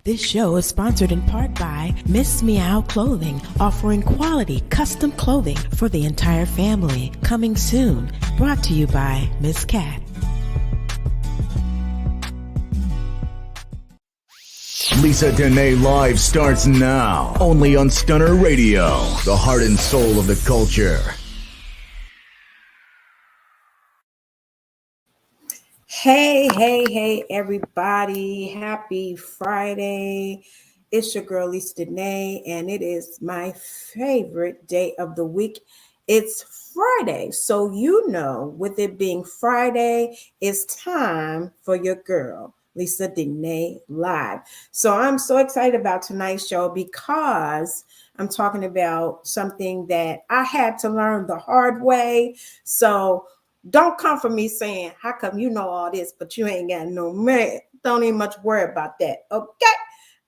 This show is sponsored in part by Miss Meow Clothing, offering quality custom clothing for the entire family. Coming soon. Brought to you by Miss Cat. Lisa Denae Live starts now, only on Stunner Radio, the heart and soul of the culture. Hey, everybody. Happy Friday. It's your girl, Lisa Denae, and it is my favorite day of the week. It's Friday. So, with it being Friday, it's time for your girl, Lisa Denae Live. So, I'm so excited about tonight's show because I'm talking about something that I had to learn the hard way. So, don't come for me saying, how come you know all this, but you ain't got no man? Don't even much worry about that, okay?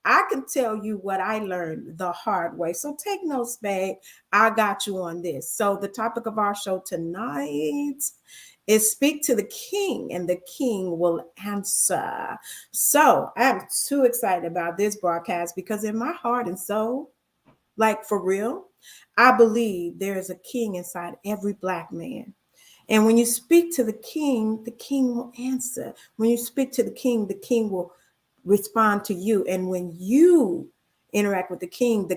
I can tell you what I learned the hard way. So take notes, babe. I got you on this. So the topic of our show tonight is speak to the king and the king will answer. So I'm too excited about this broadcast because in my heart and soul, like for real, I believe there is a king inside every Black man. And when you speak to the king will answer. When you speak to the king will respond to you. And when you interact with the king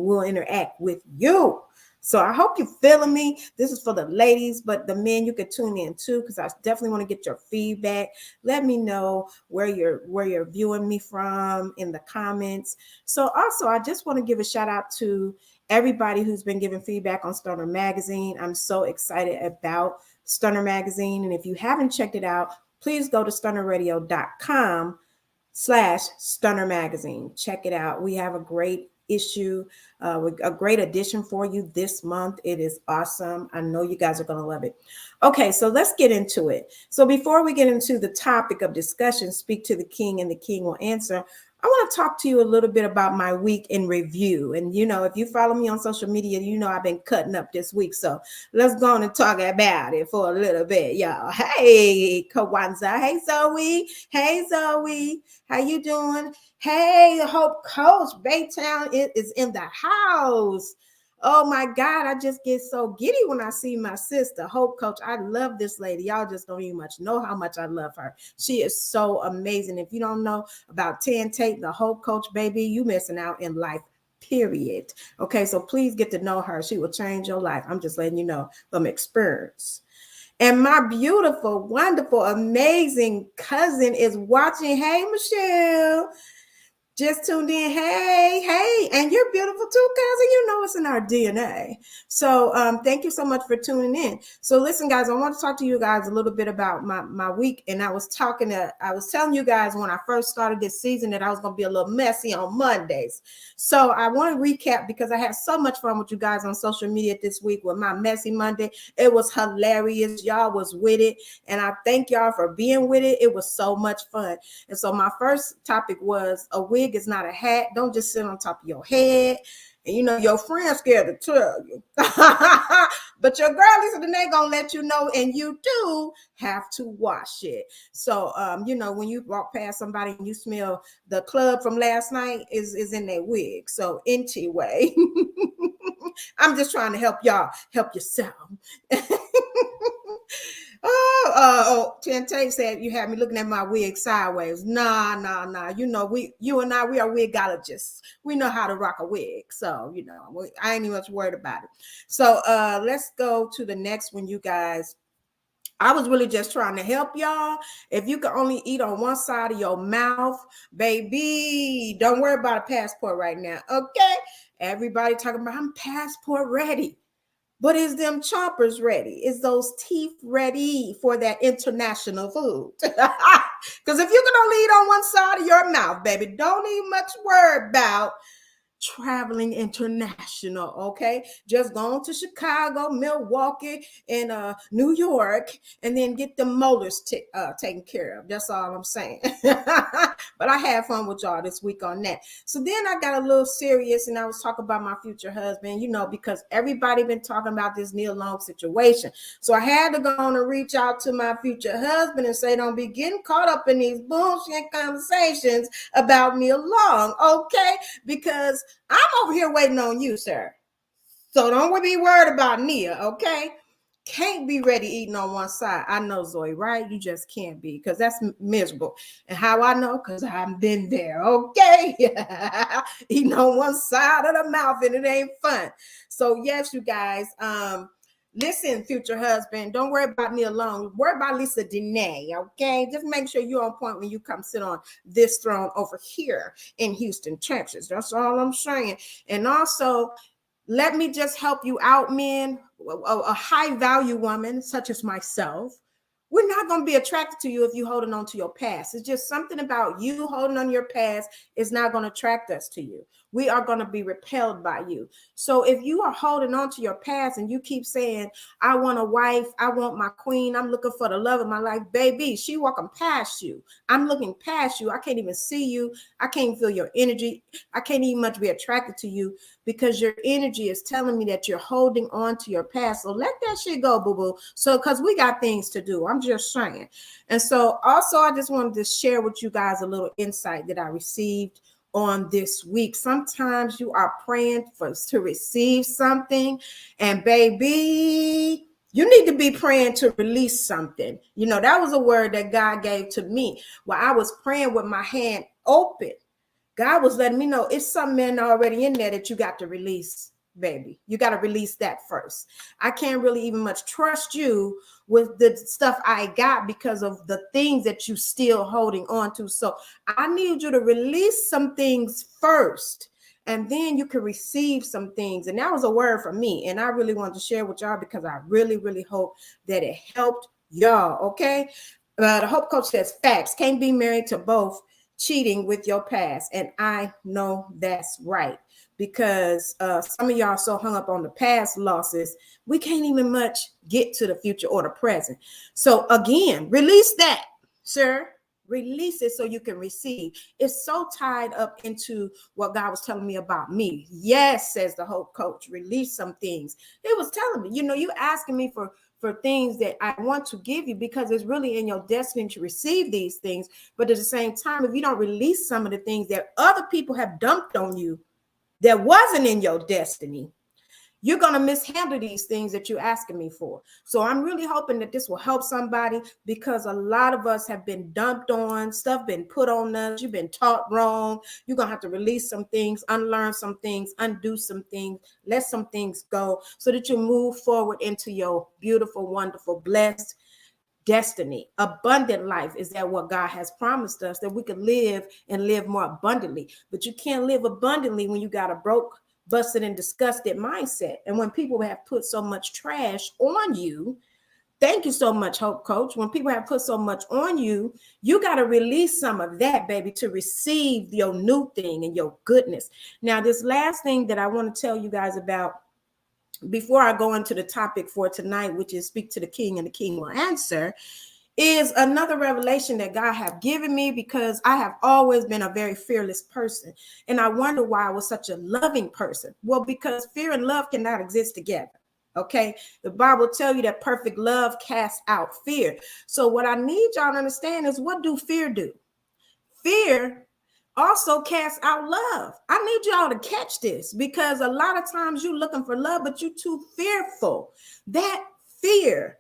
will interact with you. So I hope you're feeling me. This is for the ladies, but the men, you can tune in too, because I definitely want to get your feedback. Let me know where you're viewing me from in the comments. So also, I just want to give a shout out to everybody who's been giving feedback on Stunner Magazine. I'm so excited about Stunner Magazine. And if you haven't checked it out, please go to stunnerradio.com/Stunner Magazine. Check it out. We have a great issue, a great edition for you this month. It is awesome. I know you guys are going to love it. Okay, so let's get into it. So before we get into the topic of discussion, speak to the king and the king will answer, I want to talk to you a little bit about my week in review. And, if you follow me on social media, I've been cutting up this week. So let's go on and talk about it for a little bit, y'all. Hey, Kawanza. Hey, Zoe. Hey, Zoe. How you doing? Hey, Hope Coach. Baytown is in the house. Oh my God, I just get so giddy when I see my sister, Hope Coach. I love this lady. Y'all just don't even much know how much I love her. She is so amazing. If you don't know about Tan Tate, the Hope Coach, baby, you missing out in life, period. Okay, so please get to know her. She will change your life. I'm just letting you know from experience. And my beautiful, wonderful, amazing cousin is watching. Hey, Michelle. Just tuned in. Hey, and you're beautiful too, cousin. It's in our DNA. So thank you so much for tuning in. So listen, guys, I want to talk to you guys a little bit about my week. And I was telling you guys when I first started this season that I was going to be a little messy on Mondays. So I want to recap because I had so much fun with you guys on social media this week with my messy Monday. It was hilarious. Y'all was with it. And I thank y'all for being with it. It was so much fun. And so my first topic was a wig is not a hat. Don't just sit on top of your head. And your friend's scared to tell you. But your girl Lisa Denae gonna let you know, and you do have to wash it. So when you walk past somebody and you smell the club from last night is in their wig. So anyway, I'm just trying to help y'all help yourself. Ten Tate said you had me looking at my wig sideways. Nah. You and I, we are wigologists. We know how to rock a wig. So, I ain't even much worried about it. So let's go to the next one, you guys. I was really just trying to help y'all. If you can only eat on one side of your mouth, baby, don't worry about a passport right now. Okay. Everybody talking about I'm passport ready. But is them choppers ready? Is those teeth ready for that international food? Because if you can only eat on one side of your mouth, baby, don't even much worry about traveling international. Okay, just going to Chicago, Milwaukee, and New York, and then get the motors taken care of. That's all I'm saying. But I had fun with y'all this week on that. So then I got a little serious, and I was talking about my future husband, because everybody been talking about this Neil Long situation. So I had to go on and reach out to my future husband and say, don't be getting caught up in these bullshit conversations about Neil Long, okay? Because I'm over here waiting on you, sir. So don't be worried about Nia, okay? Can't be ready eating on one side. I know, Zoe, right? You just can't be, because that's miserable. And how I know? Because I've been there, okay? Eating on one side of the mouth, and it ain't fun. So yes, you guys, listen, future husband, don't worry about me alone. Worry about Lisa Denae, okay? Just make sure you're on point when you come sit on this throne over here in Houston, Texas. That's all I'm saying. And also, let me just help you out, men. A high value woman such as myself, we're not going to be attracted to you if you're holding on to your past. It's just something about you holding on to your past is not going to attract us to you. We are going to be repelled by you. So if you are holding on to your past and you keep saying, I want a wife, I want my queen, I'm looking for the love of my life, baby, she walking past you. I'm looking past you. I can't even see you. I can't feel your energy. I can't even much be attracted to you because your energy is telling me that you're holding on to your past. So let that shit go, boo-boo. So, because we got things to do. I'm just saying. And so also, I just wanted to share with you guys a little insight that I received on this week. Sometimes you are praying to receive something, and baby, you need to be praying to release something. That was a word that God gave to me while I was praying with my hand open. God was letting me know it's something already in there that you got to release, baby. You got to release that first. I can't really even much trust you with the stuff I got because of the things that you still holding on to. So I need you to release some things first, and then you can receive some things. And that was a word from me. And I really wanted to share with y'all because I really, really hope that it helped y'all. Okay. The Hope Coach says facts. Can't be married to both. Cheating with your past. And I know that's right, because some of y'all so hung up on the past losses, we can't even much get to the future or the present. So again, release that, sir. Release it so you can receive. It's so tied up into what God was telling me about me. Yes, says the Hope Coach, release some things. It was telling me, you asking me for things that I want to give you because it's really in your destiny to receive these things. But at the same time, if you don't release some of the things that other people have dumped on you that wasn't in your destiny, you're going to mishandle these things that you're asking me for. So I'm really hoping that this will help somebody, because a lot of us have been dumped on, stuff been put on us, you've been taught wrong. You're going to have to release some things, unlearn some things, undo some things, let some things go so that you move forward into your beautiful, wonderful, blessed destiny. Abundant life is that what God has promised us, that we could live and live more abundantly. But you can't live abundantly when you got a broke, busted, and disgusted mindset. And when people have put so much trash on you, thank you so much, Hope Coach. When people have put so much on you, you got to release some of that, baby, to receive your new thing and your goodness. Now, this last thing that I want to tell you guys about before I go into the topic for tonight, which is speak to the king and the king will answer, is another revelation that God have given me, because I have always been a very fearless person. And I wonder why I was such a loving person. Well, because fear and love cannot exist together. Okay. The Bible tells you that perfect love casts out fear. So what I need y'all to understand is, what do fear do? Fear also casts out love. I need y'all to catch this, because a lot of times you're looking for love, but you're too fearful. That fear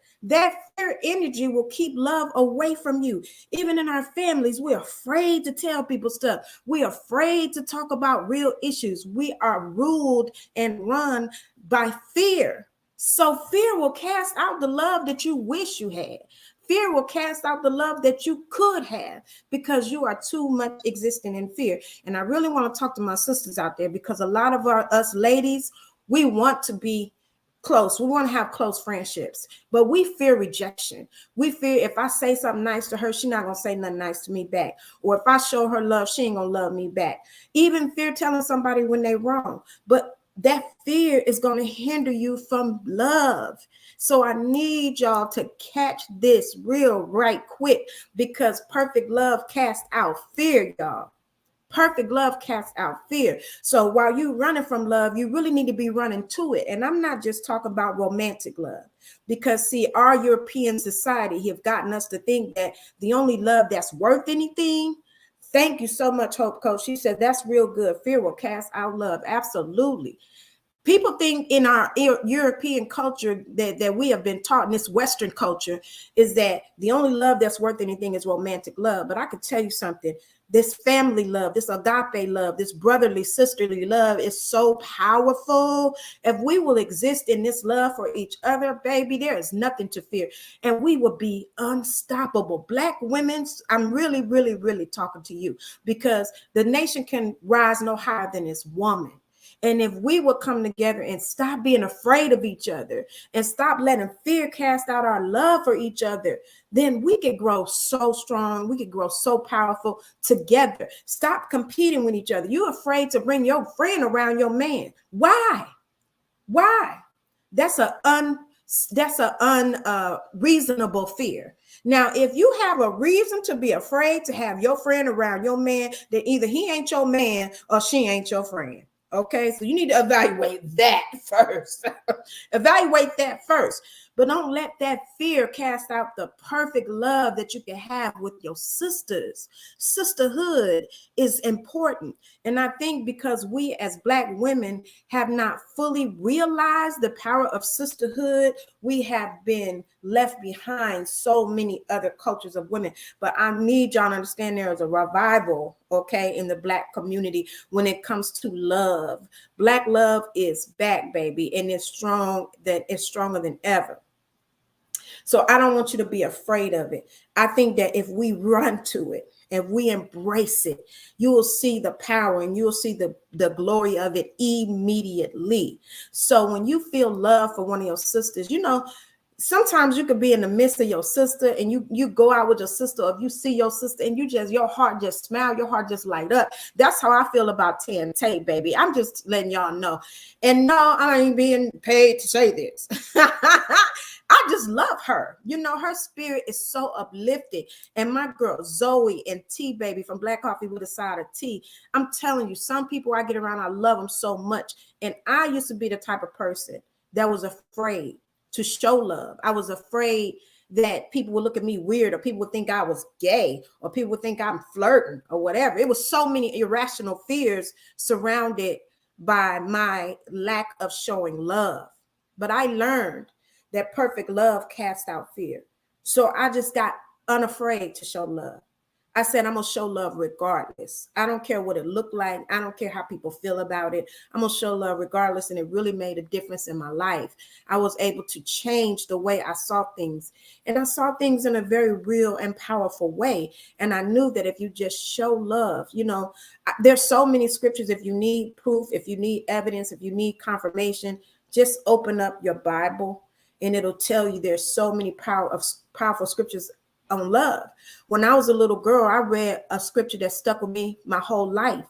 energy will keep love away from you. Even in our families, we're afraid to tell people stuff. We're afraid to talk about real issues. We are ruled and run by fear. So fear will cast out the love that you wish you had. Fear will cast out the love that you could have, because you are too much existing in fear. And I really want to talk to my sisters out there, because a lot of us ladies, we want to be close. We want to have close friendships, but we fear rejection. We fear if I say something nice to her, she's not going to say nothing nice to me back. Or if I show her love, she ain't going to love me back. Even fear telling somebody when they're wrong. But that fear is going to hinder you from love. So I need y'all to catch this real right quick, because perfect love casts out fear, y'all. Perfect love casts out fear. So while you're running from love, you really need to be running to it. And I'm not just talking about romantic love, because see, our European society have gotten us to think that the only love that's worth anything. Thank you so much, Hope Coach. She said that's real good. Fear will cast out love. Absolutely. People think in our European culture that we have been taught in this Western culture is that the only love that's worth anything is romantic love. But I could tell you something. This family love, this agape love, this brotherly, sisterly love is so powerful. If we will exist in this love for each other, baby, there is nothing to fear. And we will be unstoppable. Black women, I'm really, really, really talking to you, because the nation can rise no higher than its woman. And if we would come together and stop being afraid of each other and stop letting fear cast out our love for each other, then we could grow so strong. We could grow so powerful together. Stop competing with each other. You're afraid to bring your friend around your man. Why? Why? That's an unreasonable fear. Now, if you have a reason to be afraid to have your friend around your man, then either he ain't your man or she ain't your friend. Okay, so you need to evaluate that first. Evaluate that first. But don't let that fear cast out the perfect love that you can have with your sisters. Sisterhood is important. And I think because we as Black women have not fully realized the power of sisterhood, we have been left behind so many other cultures of women. But I need y'all to understand there is a revival, okay, in the Black community when it comes to love. Black love is back, baby, and it's strong, that it's stronger than ever. So I don't want you to be afraid of it. I think that if we run to it, if we embrace it, you will see the power and you'll see the glory of it immediately. So when you feel love for one of your sisters, you know, sometimes you could be in the midst of your sister and you go out with your sister, or if you see your sister and your heart just smile, your heart just light up. That's how I feel about Tan Tate, baby. I'm just letting y'all know. And no, I ain't being paid to say this. I just love her. You know, her spirit is so uplifted. And my girl, Zoe and T, baby, from Black Coffee with a Side of Tea. I'm telling you, some people I get around, I love them so much. And I used to be the type of person that was afraid to show love. I was afraid that people would look at me weird, or people would think I was gay, or people would think I'm flirting or whatever. It was so many irrational fears surrounded by my lack of showing love. But I learned that perfect love casts out fear. So I just got unafraid to show love. I said, I'm going to show love regardless. I don't care what it looked like. I don't care how people feel about it. I'm going to show love regardless. And it really made a difference in my life. I was able to change the way I saw things. And I saw things in a very real and powerful way. And I knew that if you just show love, you know, there's so many scriptures. If you need proof, if you need evidence, if you need confirmation, just open up your Bible and it'll tell you there's so many powerful scriptures on love. When I was a little girl, I read a scripture that stuck with me my whole life.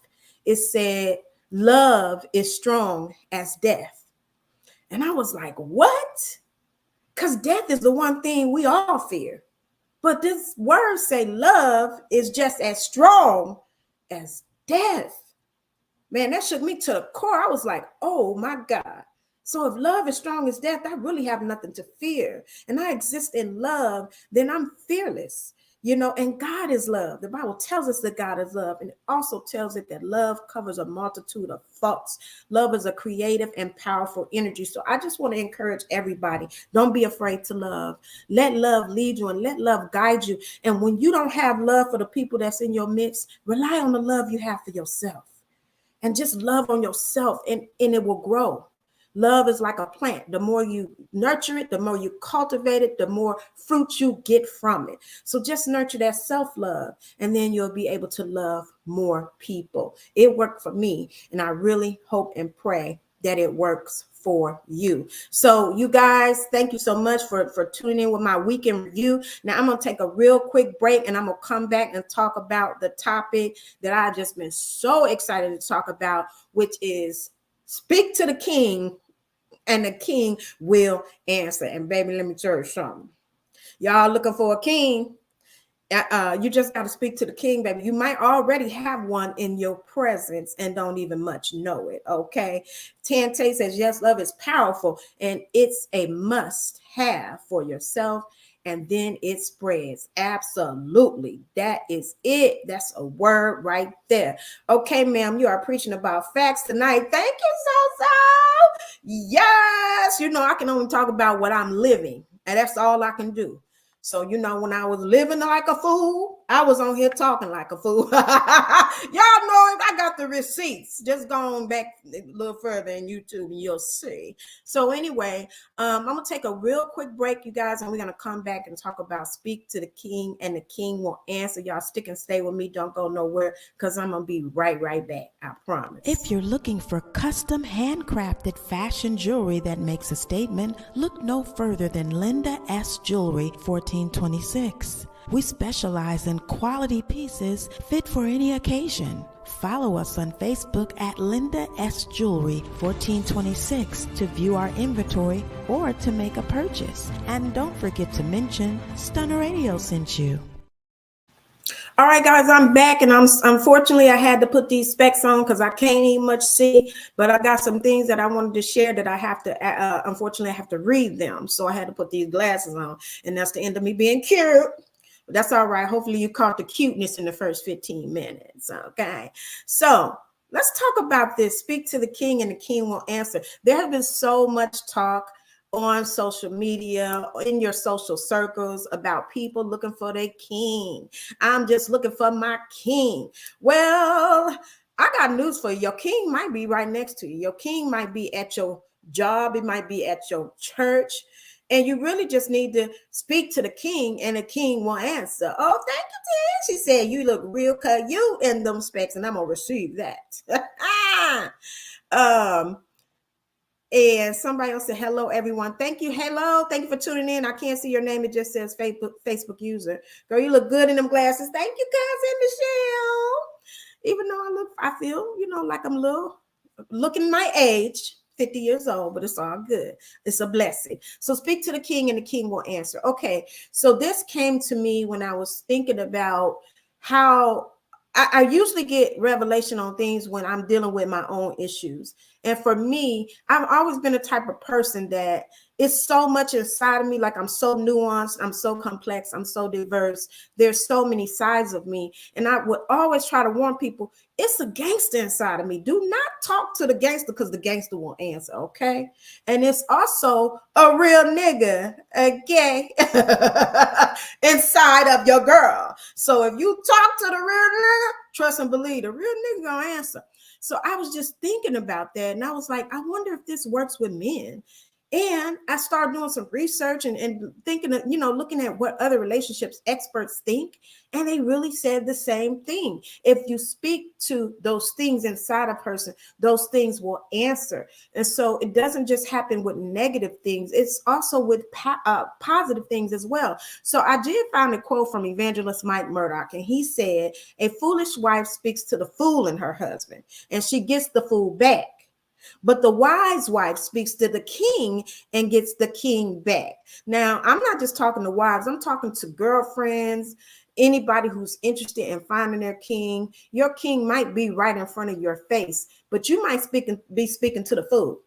It said, love is strong as death. And I was like, what? Because death is the one thing we all fear. But this word say love is just as strong as death. Man, that shook me to the core. I was like, oh my God. So if love is strong as death, I really have nothing to fear. And I exist in love, then I'm fearless. You know, and God is love. The Bible tells us that God is love. And it also tells it that love covers a multitude of faults. Love is a creative and powerful energy. So I just want to encourage everybody. Don't be afraid to love. Let love lead you and let love guide you. And when you don't have love for the people that's in your midst, rely on the love you have for yourself. And just love on yourself, and it will grow. Love is like a plant. The more you nurture it, the more you cultivate it, the more fruit you get from it. So just nurture that self-love, and then you'll be able to love more people. It worked for me, and I really hope and pray that it works for you. So you guys, thank you so much for tuning in with my weekend review. Now I'm going to take a real quick break and I'm going to come back and talk about the topic that I've just been so excited to talk about, which is speak to the king and the king will answer. And baby, let me tell you something. Y'all looking for a king? You just got to speak to the king, baby. You might already have one in your presence and don't even much know it. Okay. Tante says, yes, love is powerful and it's a must have for yourself. And then it spreads. Absolutely. That is it. That's a word right there. Okay, ma'am, you are preaching about facts tonight. Thank you, so. Yes. You know, I can only talk about what I'm living, and that's all I can do. So, you know, when I was living like a fool, I was on here talking like a fool. Y'all know I got the receipts. Just going back a little further in YouTube and you'll see. So anyway, I'm going to take a real quick break, you guys, and we're going to come back and talk about speak to the king and the king will answer. Y'all stick and stay with me. Don't go nowhere because I'm going to be right back. I promise. If you're looking for custom handcrafted fashion jewelry that makes a statement, look no further than Linda S. Jewelry 1426. We specialize in quality pieces fit for any occasion. Follow us on Facebook at Linda S. Jewelry 1426 to view our inventory or to make a purchase. And don't forget to mention Stunner Radio sent you. All right, guys, I'm back, and unfortunately I had to put these specs on because I can't even much see, but I got some things that I wanted to share that I have to, unfortunately, I have to read them. So I had to put these glasses on, and that's the end of me being cute. But that's all right. Hopefully you caught the cuteness in the first 15 minutes. Okay. So let's talk about this. Speak to the king and the king will answer. There has been so much talk on social media, in your social circles about people looking for their king. I'm just looking for my king. Well, I got news for you. Your king might be right next to you. Your king might be at your job. It might be at your church. And you really just need to speak to the king and the king will answer. Oh, thank you, Ted. She said, you look real cut. You in them specs and I'm going to receive that. And somebody else said, hello, everyone. Thank you. Hello. Thank you for tuning in. I can't see your name. It just says Facebook user. Girl, you look good in them glasses. Thank you, cousin Michelle. Even though I feel, you know, like I'm looking my age, 50 years old, but it's all good. It's a blessing. So speak to the king and the king will answer. Okay. So this came to me when I was thinking about how I usually get revelation on things when I'm dealing with my own issues. And for me, I've always been a type of person that it's so much inside of me. Like I'm so nuanced. I'm so complex. I'm so diverse. There's so many sides of me. And I would always try to warn people, it's a gangster inside of me. Do not talk to the gangster because the gangster won't answer. Okay. And it's also a real nigga, okay, inside of your girl. So if you talk to the real nigga, trust and believe the real nigga gonna answer. So I was just thinking about that. And I was like, I wonder if this works with men. And I started doing some research and thinking of, you know, looking at what other relationships experts think. And they really said the same thing. If you speak to those things inside a person, those things will answer. And so it doesn't just happen with negative things. It's also with positive things as well. So I did find a quote from evangelist Mike Murdoch. And he said, a foolish wife speaks to the fool in her husband, and she gets the fool back. But the wise wife speaks to the king and gets the king back. Now, I'm not just talking to wives. I'm talking to girlfriends, anybody who's interested in finding their king. Your king might be right in front of your face, but you might be speaking to the fool.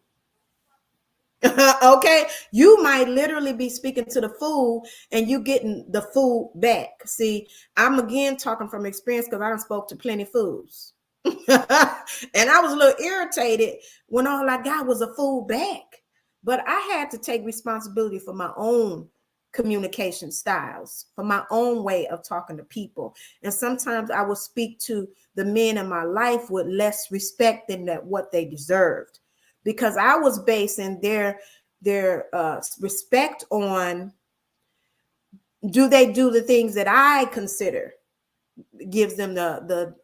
Okay, you might literally be speaking to the fool and you getting the fool back. See, I'm again talking from experience because I done spoke to plenty fools. And I was a little irritated when all I got was a fool back. But I had to take responsibility for my own communication styles, for my own way of talking to people. And sometimes I would speak to the men in my life with less respect than what they deserved, because I was basing their respect on, do they do the things that I consider gives them the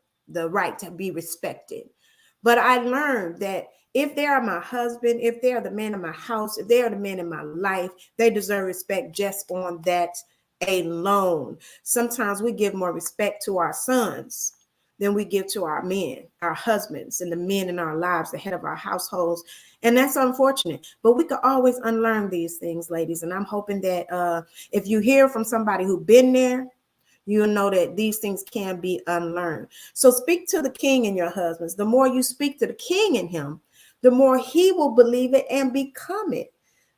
right to be respected. But I learned that If they are my husband, if they are the man in my house, if they are the man in my life, they deserve respect just on that alone. Sometimes we give more respect to our sons than we give to our men, our husbands, and the men in our lives, the head of our households. And that's unfortunate. But we could always unlearn these things, ladies. And I'm hoping that if you hear from somebody who's been there, you'll know that these things can be unlearned. So speak to the king in your husbands. The more you speak to the king in him, the more he will believe it and become it.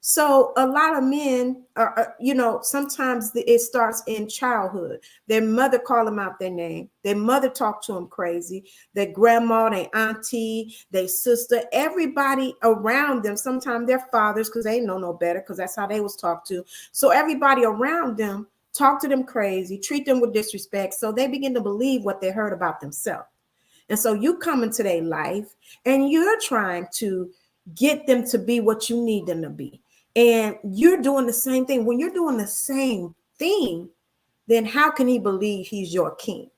So a lot of men are, sometimes it starts in childhood. Their mother call them out their name. Their mother talk to them crazy. Their grandma, their auntie, their sister, everybody around them. Sometimes their fathers, because they know no better, because that's how they was talked to. So everybody around them talk to them crazy, treat them with disrespect. So they begin to believe what they heard about themselves. And so you come into their life and you're trying to get them to be what you need them to be. And you're doing the same thing. When you're doing the same thing, then how can he believe he's your king?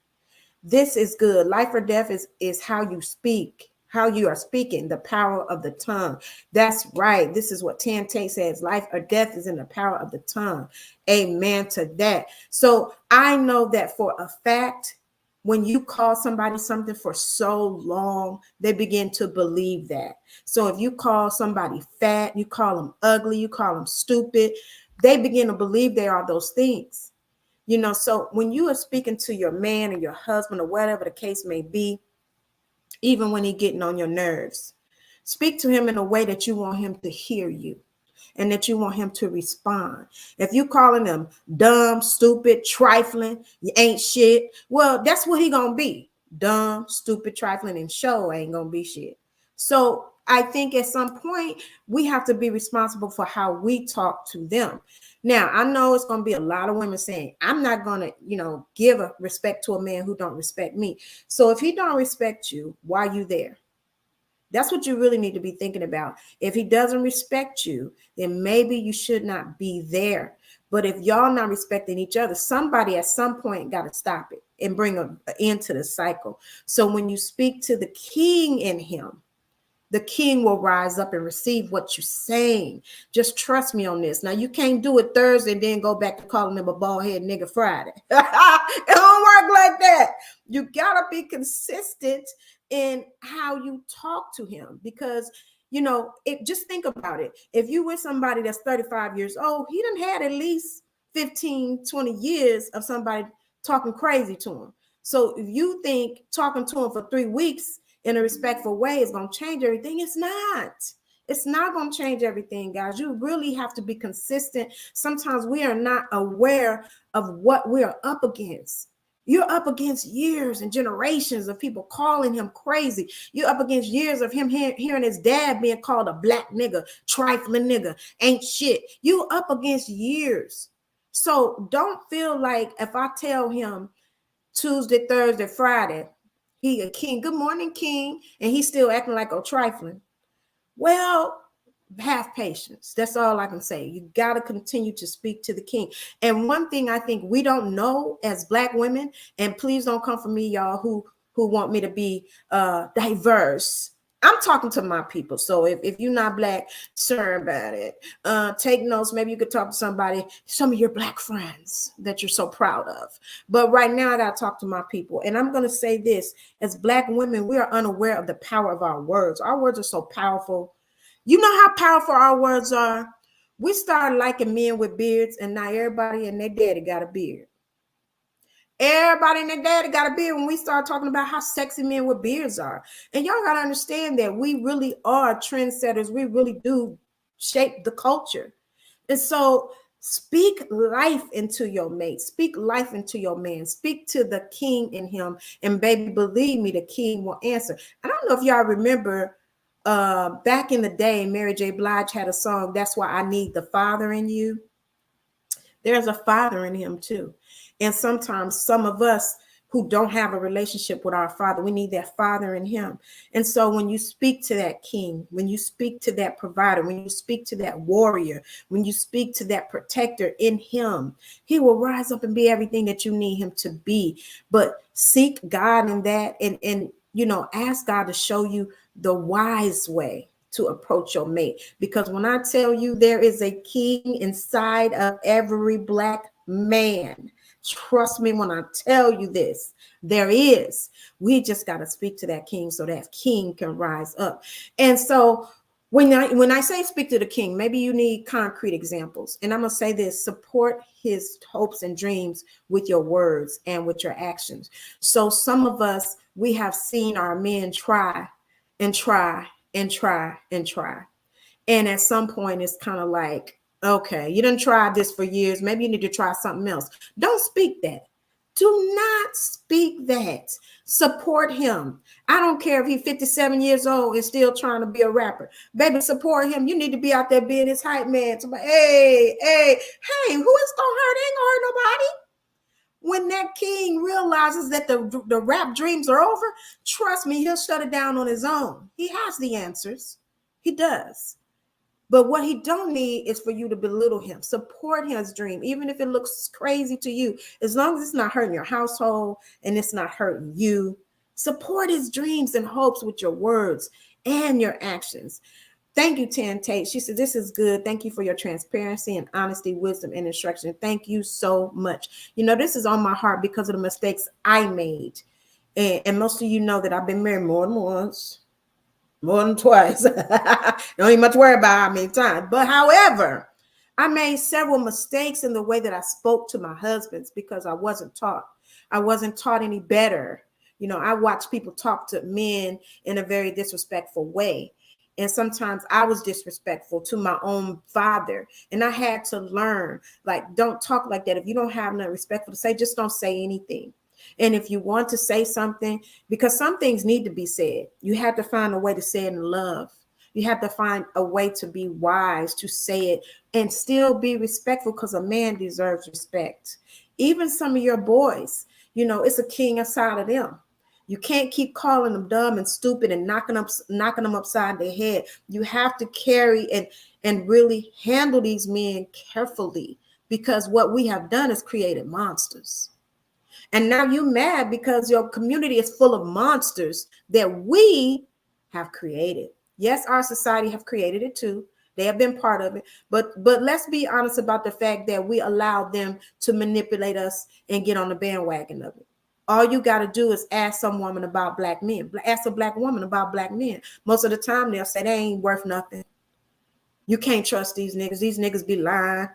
This is good. Life or death is how you speak, how you are speaking, the power of the tongue. That's right. This is what Tante says. Life or death is in the power of the tongue. Amen to that. So I know that for a fact, when you call somebody something for so long, they begin to believe that. So if you call somebody fat, you call them ugly, you call them stupid, they begin to believe they are those things. So when you are speaking to your man or your husband or whatever the case may be, even when he's getting on your nerves, speak to him in a way that you want him to hear you and that you want him to respond. If you calling him dumb, stupid, trifling, you ain't shit, well, that's what he gonna be. Dumb, stupid, trifling, and show ain't gonna be shit. So I think at some point we have to be responsible for how we talk to them. Now, I know it's going to be a lot of women saying, I'm not going to, give a respect to a man who don't respect me. So if he don't respect you, why are you there? That's what you really need to be thinking about. If he doesn't respect you, then maybe you should not be there. But if y'all not respecting each other, somebody at some point got to stop it and bring an end to the cycle. So when you speak to the king in him, the king will rise up and receive what you're saying. Just trust me on this. Now, you can't do it Thursday and then go back to calling him a bald head nigga Friday. It don't work like that. You got to be consistent in how you talk to him because, just think about it. If you with somebody that's 35 years old, he done had at least 15, 20 years of somebody talking crazy to him. So if you think talking to him for 3 weeks in a respectful way is going to change everything, it's not. It's not going to change everything, guys. You really have to be consistent. Sometimes we are not aware of what we are up against. You're up against years and generations of people calling him crazy. You're up against years of him hearing his dad being called a black nigga, trifling nigga, ain't shit. You up against years. So don't feel like if I tell him Tuesday, Thursday, Friday, he a king. Good morning, king. And he's still acting like a trifling. Well, have patience. That's all I can say. You got to continue to speak to the king. And one thing I think we don't know as Black women, and please don't come for me, y'all, who want me to be diverse. I'm talking to my people. So if you're not Black, sorry about it. Take notes. Maybe you could talk to somebody, some of your Black friends that you're so proud of. But right now, I got to talk to my people. And I'm going to say this. As Black women, we are unaware of the power of our words. Our words are so powerful. You know how powerful our words are? We started liking men with beards, and now everybody and their daddy got a beard. Everybody and their daddy got a beard when we start talking about how sexy men with beards are. And y'all got to understand that we really are trendsetters. We really do shape the culture. And so speak life into your mate. Speak life into your man. Speak to the king in him. And baby, believe me, the king will answer. I don't know if y'all remember back in the day, Mary J. Blige had a song, That's Why I Need the Father in You. There's a father in him too. And sometimes some of us who don't have a relationship with our father, we need that father in him. And so when you speak to that king, when you speak to that provider, when you speak to that warrior, when you speak to that protector in him, he will rise up and be everything that you need him to be. But seek God in that and ask God to show you the wise way to approach your mate. Because when I tell you there is a king inside of every Black man, trust me when I tell you this, there is. We just got to speak to that king so that king can rise up. And so when I say speak to the king, maybe you need concrete examples. And I'm going to say this: support his hopes and dreams with your words and with your actions. So some of us, we have seen our men try and try and try and try. And at some point, it's kind of like, okay, you done tried this for years. Maybe you need to try something else. Don't speak that. Do not speak that. Support him. I don't care if he's 57 years old and still trying to be a rapper. Baby, support him. You need to be out there being his hype man. Somebody, hey, who is gonna hurt? Ain't gonna hurt nobody. When that king realizes that the rap dreams are over, trust me, he'll shut it down on his own. He has the answers. He does. But what he don't need is for you to belittle him. Support his dream, even if it looks crazy to you. As long as it's not hurting your household and it's not hurting you, support his dreams and hopes with your words and your actions. Thank you, Tan Tate. She said, this is good. Thank you for your transparency and honesty, wisdom, and instruction. Thank you so much. This is on my heart because of the mistakes I made. And most of you know that I've been married more than once. More than twice. Don't even much worry about how many times. But however, I made several mistakes in the way that I spoke to my husbands because I wasn't taught. I wasn't taught any better. I watch people talk to men in a very disrespectful way. And sometimes I was disrespectful to my own father. And I had to learn, don't talk like that. If you don't have nothing respectful to say, just don't say anything. And if you want to say something, because some things need to be said, you have to find a way to say it in love. You have to find a way to be wise, to say it and still be respectful, because a man deserves respect. Even some of your boys, it's a king inside of them. You can't keep calling them dumb and stupid and knocking them upside their head. You have to carry and really handle these men carefully, because what we have done is created monsters. And now you're mad because your community is full of monsters that we have created. Yes, our society have created it too. They have been part of it. But let's be honest about the fact that we allowed them to manipulate us and get on the bandwagon of it. All you got to do is ask some woman about Black men. Ask a Black woman about Black men. Most of the time they'll say they ain't worth nothing. You can't trust these niggas. These niggas be lying.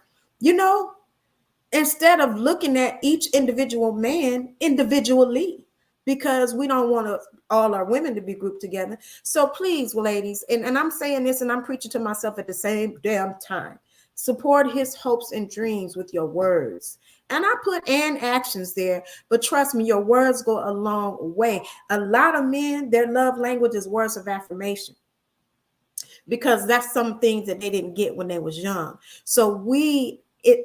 Instead of looking at each individual man individually, because we don't want all our women to be grouped together. So please, ladies, and I'm saying this and I'm preaching to myself at the same damn time, support his hopes and dreams with your words. And I put and actions there, but trust me, your words go a long way. A lot of men, their love language is words of affirmation, because that's some things that they didn't get when they was young. So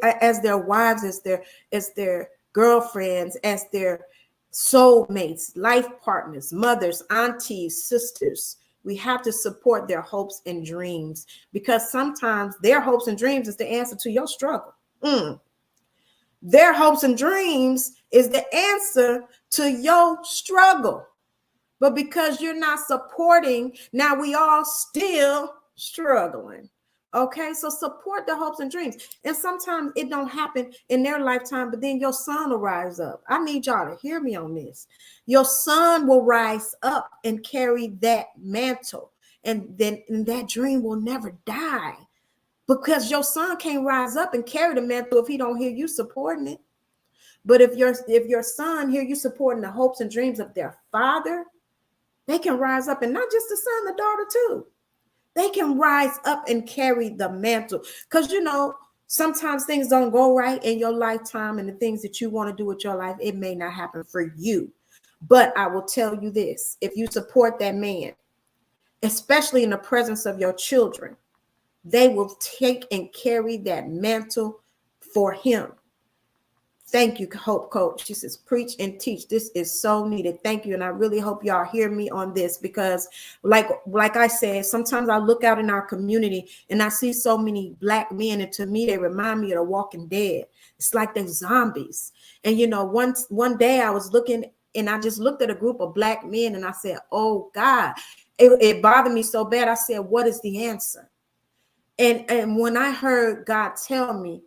as their wives, as their girlfriends, as their soulmates, life partners, mothers, aunties, sisters, we have to support their hopes and dreams, because sometimes their hopes and dreams is the answer to your struggle. Their hopes and dreams is the answer to your struggle. But because you're not supporting, now we all still struggling. Okay, so support the hopes and dreams. And sometimes it don't happen in their lifetime, but then your son will rise up. I need y'all to hear me on this. Your son will rise up and carry that mantle, and that dream will never die, because your son can't rise up and carry the mantle if he don't hear you supporting it. But if your son hear you supporting the hopes and dreams of their father, they can rise up, and not just the son, the daughter too. They can rise up and carry the mantle, because sometimes things don't go right in your lifetime, and the things that you want to do with your life, it may not happen for you. But I will tell you this: if you support that man, especially in the presence of your children, they will take and carry that mantle for him. Thank you, Hope Coach. She says, preach and teach. This is so needed. Thank you. And I really hope y'all hear me on this, because like I said, sometimes I look out in our community and I see so many Black men, and to me, they remind me of The Walking Dead. It's like they're zombies. And one day I was looking And I just looked at a group of Black men and I said, oh God, it bothered me so bad. I said, what is the answer? And when I heard God tell me,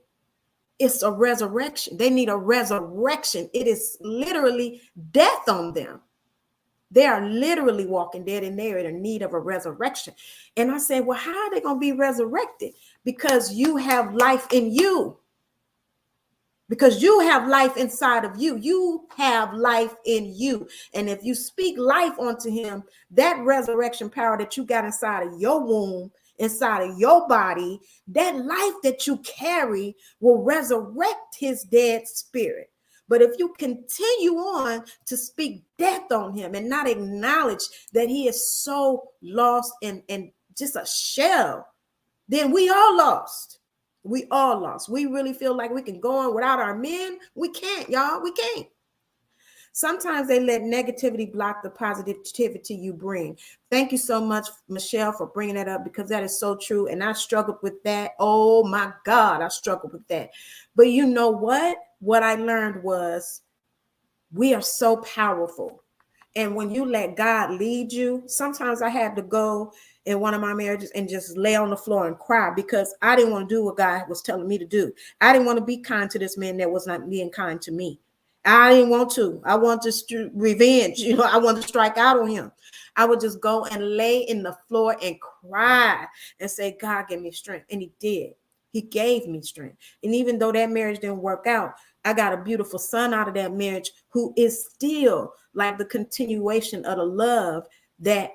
it's a resurrection. They need a resurrection. It is literally death on them. They are literally walking dead and they're in need of a resurrection. And I said, well, how are they going to be resurrected? Because you have life in you. Because you have life inside of you. You have life in you. And if you speak life onto him, that resurrection power that you got inside of your womb, inside of your body, that life that you carry will resurrect his dead spirit. But if you continue on to speak death on him and not acknowledge that he is so lost and just a shell, then we all lost. We all lost. We really feel like we can go on without our men. We can't, y'all. We can't. Sometimes they let negativity block the positivity you bring. Thank you so much, Michelle, for bringing that up, because that is so true. And I struggled with that. Oh my God, I struggled with that. But you know what? What I learned was we are so powerful. And when you let God lead you, sometimes I had to go in one of my marriages and just lay on the floor and cry because I didn't want to do what God was telling me to do. I didn't want to be kind to this man that was not being kind to me. I didn't want to. I wanted to revenge. I wanted to strike out on him. I would just go and lay in the floor and cry and say, God, give me strength. And he did. He gave me strength. And even though that marriage didn't work out, I got a beautiful son out of that marriage who is still like the continuation of the love that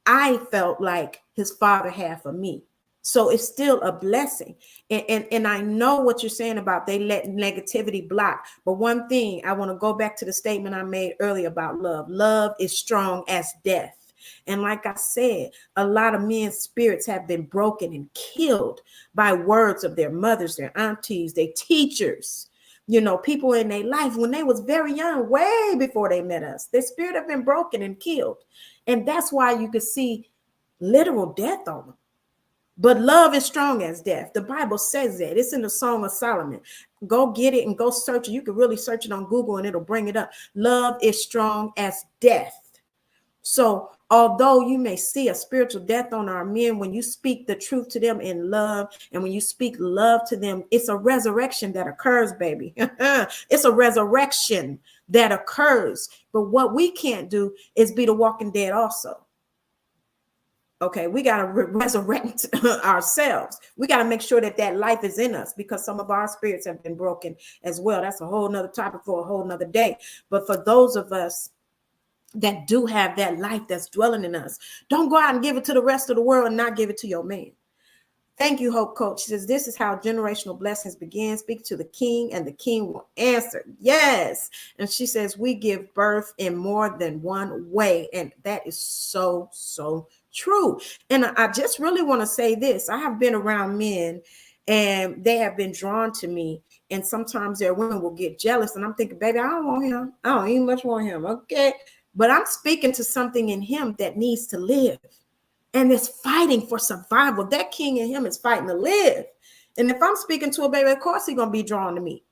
I felt like his father had for me. So it's still a blessing. And I know what you're saying about they let negativity block. But one thing, I want to go back to the statement I made earlier about love. Love is strong as death. And like I said, a lot of men's spirits have been broken and killed by words of their mothers, their aunties, their teachers, people in their life when they was very young, way before they met us. Their spirit have been broken and killed. And that's why you could see literal death on them. But love is strong as death. The Bible says that. It's in the Song of Solomon. Go get it and go search it. You can really search it on Google and it'll bring it up. Love is strong as death. So although you may see a spiritual death on our men, when you speak the truth to them in love and when you speak love to them, it's a resurrection that occurs, baby. It's a resurrection that occurs. But what we can't do is be the walking dead also. Okay, we got to resurrect ourselves. We got to make sure that life is in us because some of our spirits have been broken as well. That's a whole nother topic for a whole nother day. But for those of us that do have that life that's dwelling in us, don't go out and give it to the rest of the world and not give it to your man. Thank you, Hope Coach. She says, this is how generational blessings begin. Speak to the king and the king will answer. Yes. And she says, we give birth in more than one way. And that is so, so true. And I just really want to say this. I have been around men and they have been drawn to me. And sometimes their women will get jealous. And I'm thinking, baby, I don't want him. I don't even much want him. Okay. But I'm speaking to something in him that needs to live. And it's fighting for survival. That king in him is fighting to live. And if I'm speaking to a baby, of course he's going to be drawn to me.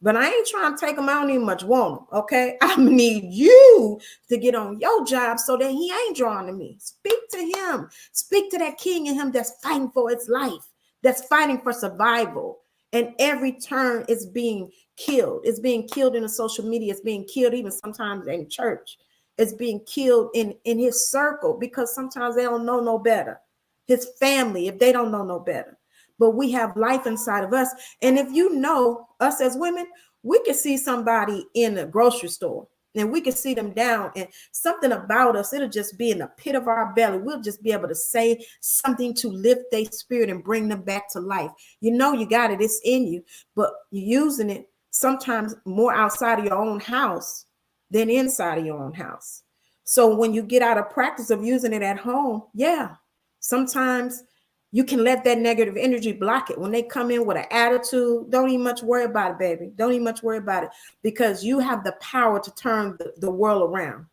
But I ain't trying to take him. I don't even much want him, okay? I need you to get on your job so that he ain't drawn to me. Speak to him. Speak to that king in him that's fighting for its life, that's fighting for survival. And every turn is being killed. It's being killed in the social media. It's being killed even sometimes in church. It's being killed in his circle because sometimes they don't know no better. His family, if they don't know no better. But we have life inside of us. And if you know us as women, we can see somebody in a grocery store and we can see them down and something about us, it'll just be in the pit of our belly. We'll just be able to say something to lift their spirit and bring them back to life. You know, you got it. It's in you, but you're using it sometimes more outside of your own house than inside of your own house. So when you get out of practice of using it at home, yeah, sometimes you can let that negative energy block it. When they come in with an attitude, don't even much worry about it, baby. Don't even much worry about it because you have the power to turn the world around.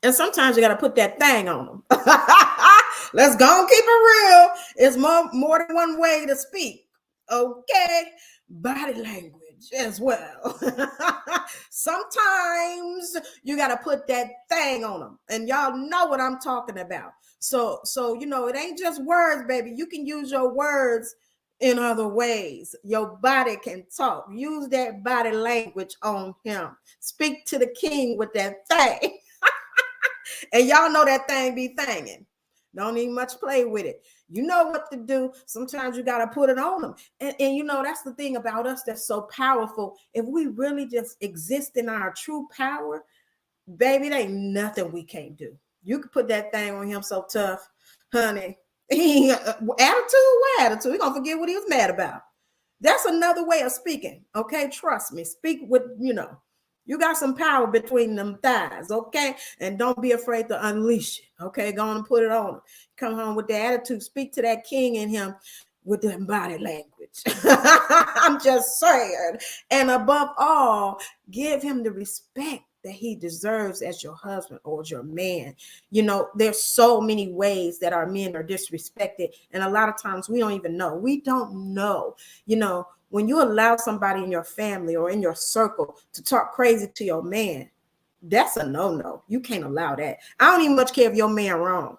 And sometimes you got to put that thing on them. Let's go and keep it real. It's more than one way to speak. Okay. Body language. as well. Sometimes you got to put that thing on them, and y'all know what I'm talking about. So it ain't just words, baby. You can use your words in other ways. Your body can talk. Use that body language on him. Speak to the king with that thing. And y'all know that thing be thangin'. Don't even much play with it. You know what to do. Sometimes you got to put it on them. And that's the thing about us that's so powerful. If we really just exist in our true power, baby, there ain't nothing we can't do. You can put that thing on him so tough, honey. Attitude? What attitude? He gonna forget what he was mad about. That's another way of speaking. Okay, trust me. Speak with, you got some power between them thighs, okay? And don't be afraid to unleash it, okay? Go on and put it on him. Come home with the attitude. Speak to that king in him with the body language. I'm just saying. And above all, give him the respect that he deserves as your husband or as your man. There's so many ways that our men are disrespected. And a lot of times we don't even know. We don't know. When you allow somebody in your family or in your circle to talk crazy to your man, that's a no-no. You can't allow that. I don't even much care if your man wrong.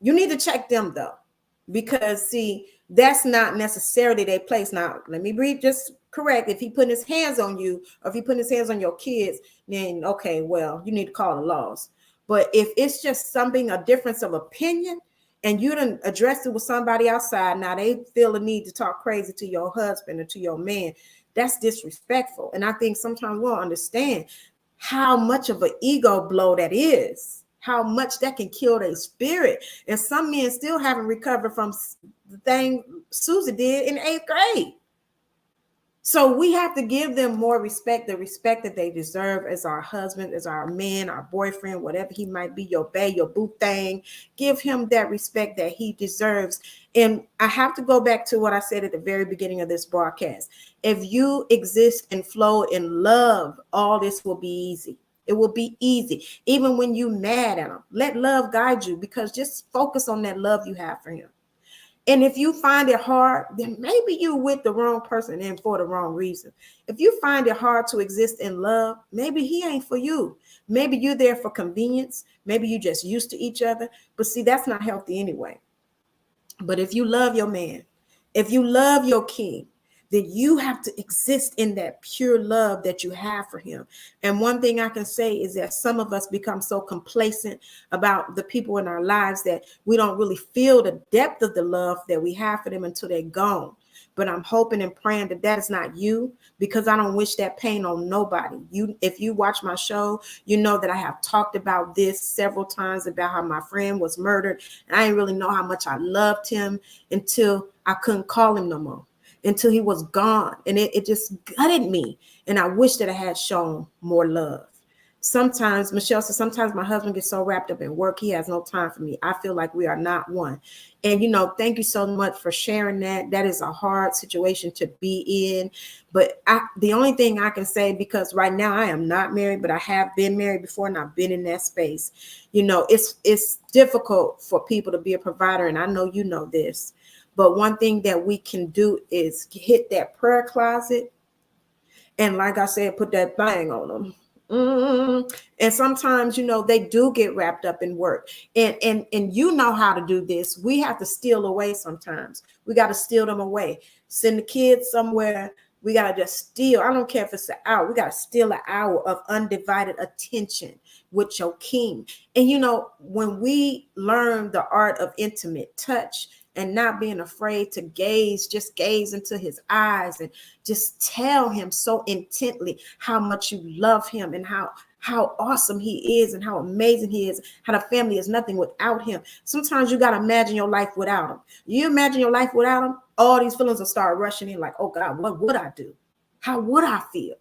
You need to check them though, because see, that's not necessarily their place. Now, let me be just correct. If he putting his hands on you, or if he putting his hands on your kids, then okay, well, you need to call the laws. But if it's just something, a difference of opinion, and you didn't address it with somebody outside, now they feel the need to talk crazy to your husband or to your man, that's disrespectful. And I think sometimes we'll understand how much of an ego blow that is, how much that can kill their spirit. And some men still haven't recovered from the thing Susie did in 8th grade. So we have to give them more respect, the respect that they deserve as our husband, as our man, our boyfriend, whatever he might be, your bae, your boo thing. Give him that respect that he deserves. And I have to go back to what I said at the very beginning of this broadcast. If you exist and flow in love, all this will be easy. It will be easy. Even when you're mad at him, let love guide you, because just focus on that love you have for him. And if you find it hard, then maybe you're with the wrong person and for the wrong reason. If you find it hard to exist in love, maybe he ain't for you. Maybe you're there for convenience. Maybe you're just used to each other. But see, that's not healthy anyway. But if you love your man, if you love your king, then you have to exist in that pure love that you have for him. And one thing I can say is that some of us become so complacent about the people in our lives that we don't really feel the depth of the love that we have for them until they're gone. But I'm hoping and praying that that is not you, because I don't wish that pain on nobody. If you watch my show, you know that I have talked about this several times, about how my friend was murdered. And I didn't really know how much I loved him until I couldn't call him no more, until he was gone. And it just gutted me. And I wish that I had shown more love. Sometimes, Michelle says, sometimes my husband gets so wrapped up in work, he has no time for me. I feel like we are not one. And, thank you so much for sharing that. That is a hard situation to be in. But the only thing I can say, because right now I am not married, but I have been married before and I've been in that space. It's difficult for people to be a provider. And I know you know this. But one thing that we can do is hit that prayer closet. And like I said, put that thing on them. And sometimes, they do get wrapped up in work. And you know how to do this. We have to steal away sometimes. We got to steal them away. Send the kids somewhere. We got to just steal. I don't care if it's an hour. We got to steal an hour of undivided attention with your king. And, when we learn the art of intimate touch, and not being afraid to gaze into his eyes and just tell him so intently how much you love him and how awesome he is and how amazing he is, how the family is nothing without him. Sometimes you got to imagine your life without him. You imagine your life without him, all these feelings will start rushing in like, oh God, what would I do? How would I feel?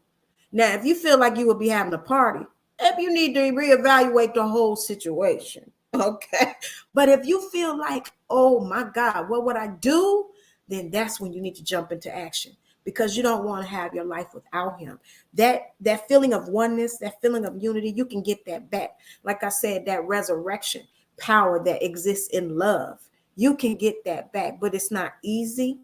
Now, if you feel like you would be having a party, maybe you need to reevaluate the whole situation. Okay. But if you feel like, oh my God, what would I do? Then that's when you need to jump into action, because you don't want to have your life without him. That feeling of oneness, that feeling of unity, you can get that back. Like I said, that resurrection power that exists in love, you can get that back, but it's not easy.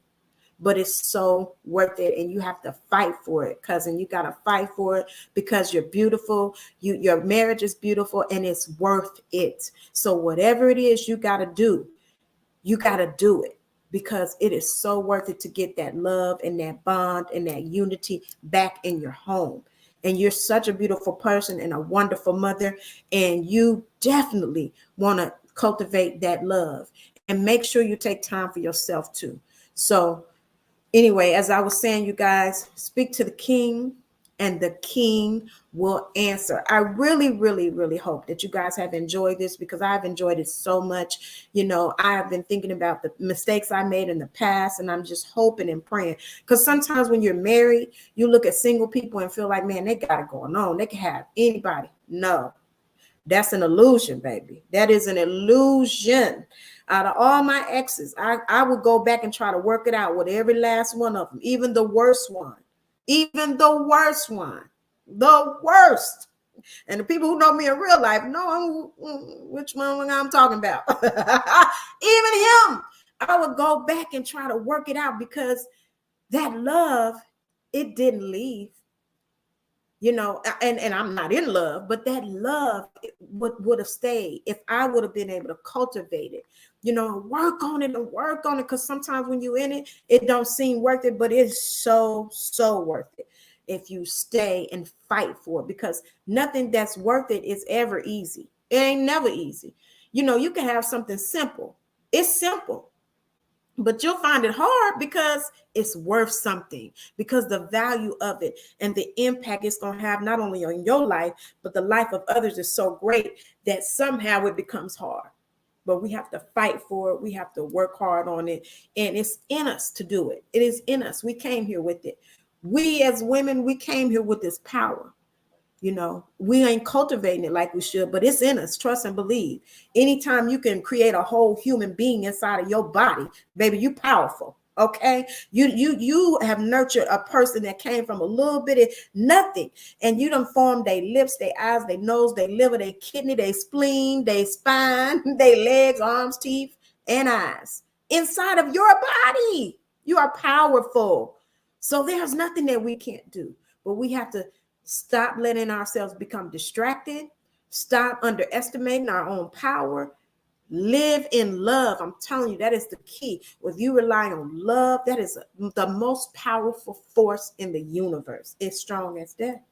but it's so worth it. And you have to fight for it, cousin. You got to fight for it because you're beautiful. Your marriage is beautiful and it's worth it. So whatever it is you got to do, you got to do it because it is so worth it to get that love and that bond and that unity back in your home. And you're such a beautiful person and a wonderful mother. And you definitely want to cultivate that love and make sure you take time for yourself too. So anyway, as I was saying, you guys, speak to the king and the king will answer. I really, really, really hope that you guys have enjoyed this because I've enjoyed it so much. You know, I have been thinking about the mistakes I made in the past, and I'm just hoping and praying. Because sometimes when you're married, you look at single people and feel like, man, they got it going on. They can have anybody. No, that's an illusion, baby. That is an illusion. Out of all my exes, I would go back and try to work it out with every last one of them, even the worst one. Even the worst one, the worst. And the people who know me in real life know which one I'm talking about. Even him, I would go back and try to work it out because that love, it didn't leave. You know, and I'm not in love, but that love would have stayed if I would have been able to cultivate it, you know, work on it and work on it. Because sometimes when you're in it, it don't seem worth it, but it's so worth it if you stay and fight for it, because nothing that's worth it is ever easy. It ain't never easy. You know, you can have something simple. It's simple. But you'll find it hard because it's worth something, because the value of it and the impact it's going to have not only on your life, but the life of others is so great that somehow it becomes hard. But we have to fight for it. We have to work hard on it. And it's in us to do it. It is in us. We came here with it. We as women, we came here with this power. You know, we ain't cultivating it like we should, but it's in us. Trust and believe. Anytime you can create a whole human being inside of your body, baby, you powerful. Okay, you have nurtured a person that came from a little bit of nothing, and you done formed their lips, their eyes, their nose, their liver, their kidney, their spleen, their spine, their legs, arms, teeth, and eyes inside of your body. You are powerful. So there's nothing that we can't do, but we have to stop letting ourselves become distracted. Stop underestimating our own power. Live in love. I'm telling you, that is the key. If you rely on love, that is the most powerful force in the universe. It's strong as death.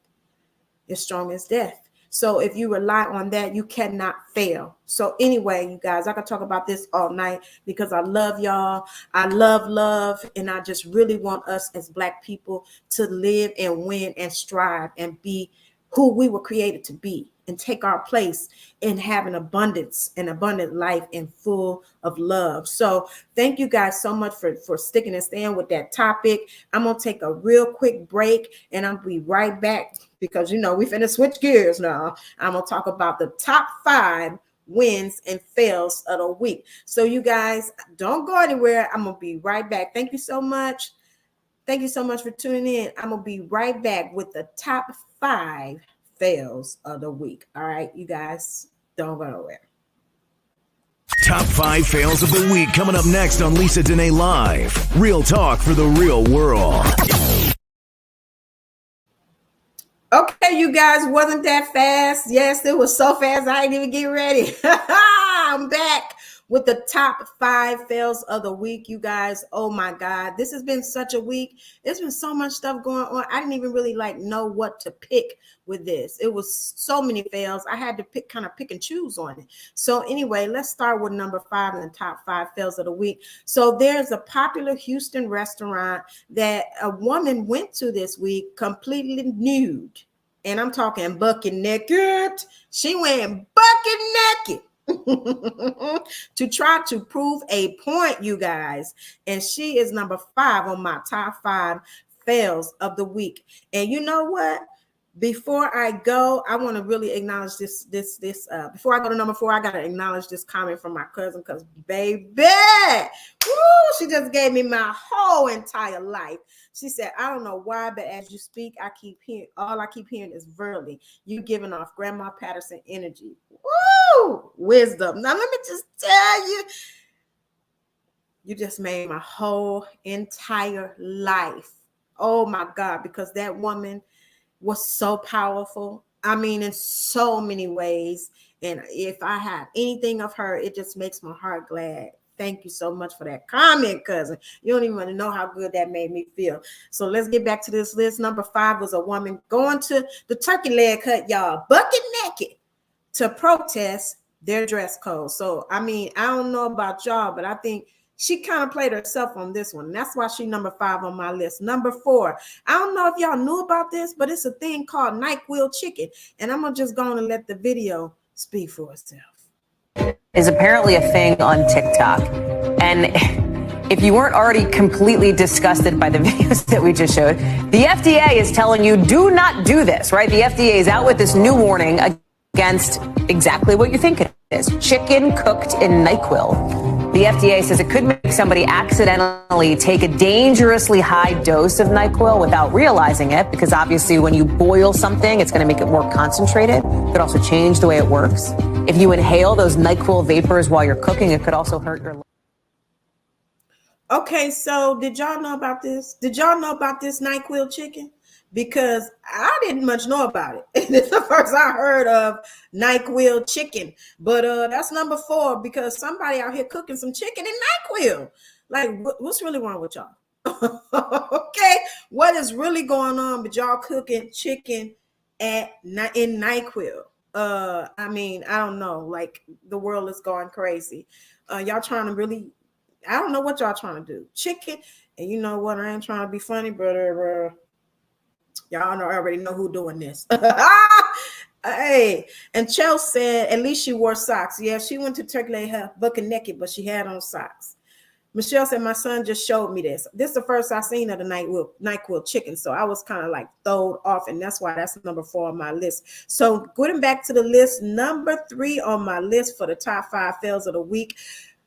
It's strong as death. So if you rely on that, you cannot fail. So anyway, you guys, I could talk about this all night because I love y'all. I love, and I just really want us as Black people to live and win and strive and be who we were created to be and take our place and have an abundant life and full of love. So thank you guys so much for sticking and staying with that topic. I'm going to take a real quick break and I'll be right back because, you know, we finna switch gears now. I'm going to talk about the top 5 wins and fails of the week. So you guys don't go anywhere. I'm going to be right back. Thank you so much. Thank you so much for tuning in. I'm going to be right back with the top 5 fails of the week. All right, you guys, don't go nowhere. Top 5 fails of the week coming up next on Lisa Denae Live. Real talk for the real world. Okay, you guys, wasn't that fast? Yes, it was so fast I didn't even get ready. I'm back with the top 5 fails of the week, you guys. Oh my God, this has been such a week. There's been so much stuff going on. I didn't even really know what to pick with this. It was so many fails. I had to pick and choose on it. So anyway, let's start with number 5 in the top 5 fails of the week. So there's a popular Houston restaurant that a woman went to this week completely nude. And I'm talking bucket naked. She went bucket naked. To try to prove a point, you guys, and she is number 5 on my top 5 fails of the week. And you know what? Before I go, I want to really acknowledge this. Before I go to number 4, I gotta acknowledge this comment from my cousin, because baby, woo, she just gave me my whole entire life. She said, I don't know why, but as you speak, all I keep hearing is Verily. You giving off Grandma Patterson energy. Woo! Wisdom. Now let me just tell you, You just made my whole entire life. Oh my God, because that woman was so powerful. I mean, in so many ways. And if I have anything of her, it just makes my heart glad. Thank you so much for that comment, cousin. You don't even know how good that made me feel. So let's get back to this list. Number 5 was a woman going to the turkey leg hut, y'all, bucket naked to protest their dress code. So, I mean, I don't know about y'all, but I think she kind of played herself on this one. And that's why she number 5 on my list. Number 4, I don't know if y'all knew about this, but it's a thing called NyQuil chicken. And I'm going to just go on and let the video speak for itself. Is apparently a thing on TikTok. And if you weren't already completely disgusted by the videos that we just showed, the FDA is telling you do not do this, right? The FDA is out with this new warning against exactly what you think it is. Chicken cooked in NyQuil. The FDA says it could make somebody accidentally take a dangerously high dose of NyQuil without realizing it, because obviously when you boil something, it's going to make it more concentrated. It could also change the way it works. If you inhale those NyQuil vapors while you're cooking, it could also hurt your... Okay, so did y'all know about this? Did y'all know about this NyQuil chicken? Because I didn't much know about it. It's the first I heard of NyQuil chicken. But that's number 4, because somebody out here cooking some chicken in NyQuil. Like, what's really wrong with y'all? Okay, what is really going on with y'all cooking chicken in NyQuil? I mean, I don't know. Like, the world is going crazy. Y'all trying to really... I don't know what y'all trying to do. Chicken, and you know what? I ain't trying to be funny, but y'all already know who doing this. Hey, and Chelsea said at least she wore socks. Yeah, she went to turkey leg hut bucket naked, but she had on socks. Michelle said my son just showed me this. This is the first I seen of the NyQuil chicken, so I was kind of like thrown off, and that's why that's number 4 on my list. So going back to the list, number 3 on my list for the top 5 fails of the week.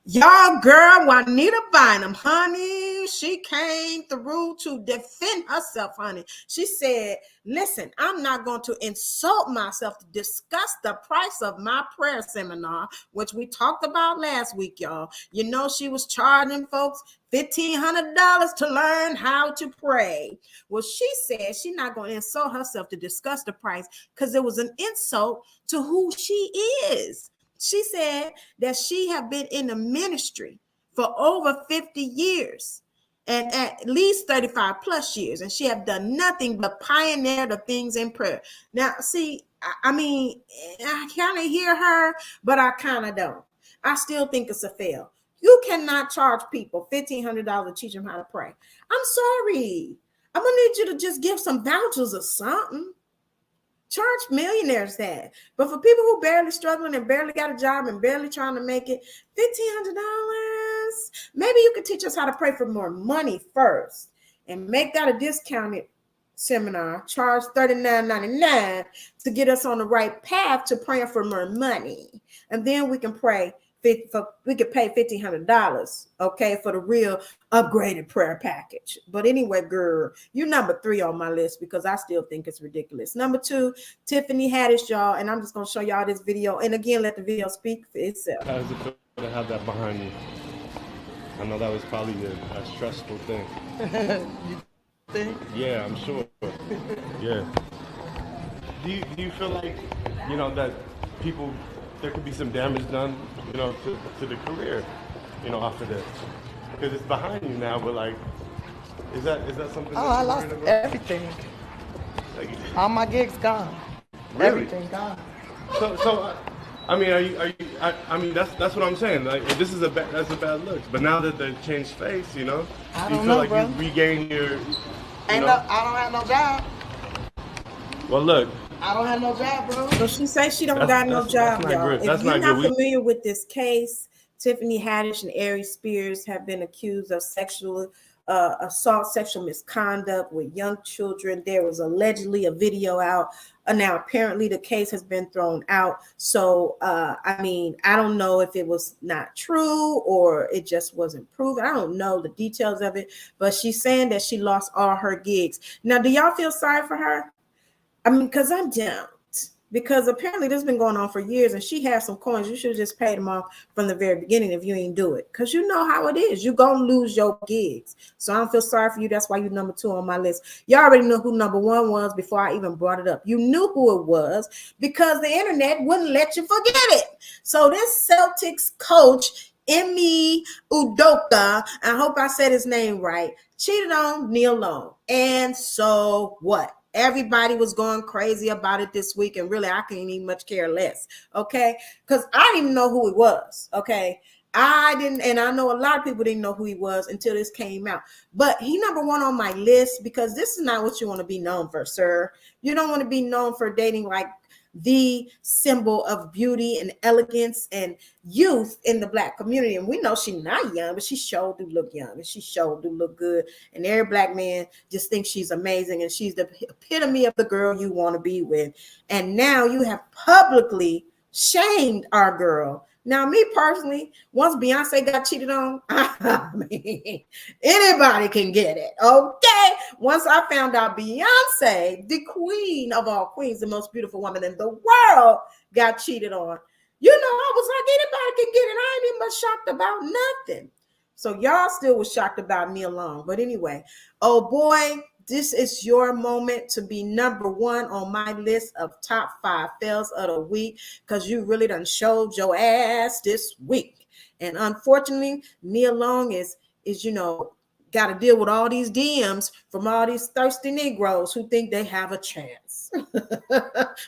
Y'all, girl, Juanita Bynum, honey, she came through to defend herself, honey. She said, listen, I'm not going to insult myself to discuss the price of my prayer seminar, which we talked about last week, y'all. You know, she was charging folks $1,500 to learn how to pray. Well, she said she's not going to insult herself to discuss the price because it was an insult to who she is. She said that she have been in the ministry for over 50 years and at least 35 plus years. And she have done nothing but pioneer the things in prayer. Now, see, I mean, I kind of hear her, but I kind of don't. I still think it's a fail. You cannot charge people $1,500 to teach them how to pray. I'm sorry. I'm going to need you to just give some vouchers or something. Charge millionaires that. But for people who barely struggling and barely got a job and barely trying to make it, $1,500, maybe you could teach us how to pray for more money first and make that a discounted seminar, charge $39.99 to get us on the right path to praying for more money. And then we can pray. We could pay $1,500, okay, for the real upgraded prayer package. But anyway, girl, you're number 3 on my list because I still think it's ridiculous. Number 2, Tiffany Haddish, y'all, and I'm just gonna show y'all this video. And again, let the video speak for itself. How does it feel to have that behind you? I know that was probably a stressful thing. You think? Yeah, I'm sure. Yeah. Do you feel like, you know, that people, there could be some damage done, you know, to the career, you know, after this? Because it's behind you now, but like, is that something? Oh, I lost everything. Like, All my gigs gone. Really? Everything gone. So I mean, I mean, that's what I'm saying. Like, this is that's a bad look. But now that they changed face, you know, I do you don't feel know, like bro. you regain your? I don't have no job. Well, look. I don't have no job, bro. So she says she don't got no job, y'all. Good. If you're not familiar with this case, Tiffany Haddish and Ari Spears have been accused of sexual assault, sexual misconduct with young children. There was allegedly a video out. Now, apparently the case has been thrown out. So, I mean, I don't know if it was not true or it just wasn't proven. I don't know the details of it, but she's saying that she lost all her gigs. Now, do y'all feel sorry for her? I mean, because I don't. because apparently this has been going on for years, and she has some coins. You should have just paid them off from the very beginning if you ain't do it, because you know how it is. You're gonna lose your gigs. So I don't feel sorry for you. That's why you're number 2 on my list. You already know who number 1 was before I even brought it up. You knew who it was because the internet wouldn't let you forget it. So this Celtics coach, Emi Udoka, I hope I said his name right, cheated on Nia Long. And so what? Everybody was going crazy about it this week, and really I can't even much care less, okay? Because I didn't even know who he was, okay? I didn't, and I know a lot of people didn't know who he was until this came out. But he number 1 on my list because this is not what you want to be known for, sir. You don't want to be known for dating like the symbol of beauty and elegance and youth in the Black community. And we know she's not young, but she sure do look young, and she sure do look good. And every Black man just thinks she's amazing, and she's the epitome of the girl you want to be with. And now you have publicly shamed our girl. Now, me personally, once Beyonce got cheated on, I mean, anybody can get it, okay? Once I found out Beyonce, the queen of all queens, the most beautiful woman in the world, got cheated on, you know, I was like, anybody can get it. I ain't even much shocked about nothing. So y'all still was shocked about Nia Long. But anyway, oh boy, this is your moment to be number 1 on my list of top 5 fails of the week, because you really done showed your ass this week. And unfortunately, Nia Long is you know, got to deal with all these DMs from all these thirsty Negroes who think they have a chance.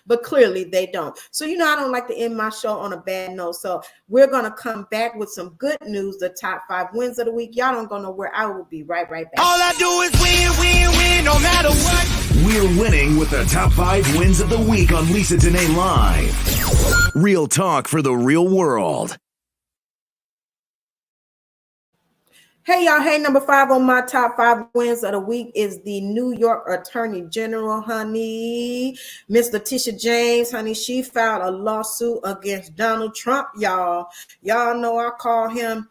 But clearly they don't. So, you know, I don't like to end my show on a bad note. So we're going to come back with some good news, the top 5 wins of the week. Y'all don't go nowhere. I will be right back. All I do is win, no matter what. We're winning with the top 5 wins of the week on Lisa Denae Live. Real talk for the real world. Hey, y'all. Hey, number 5 on my top 5 wins of the week is the New York Attorney General, honey. Miss Letitia James, honey. She filed a lawsuit against Donald Trump, y'all. Y'all know I call him,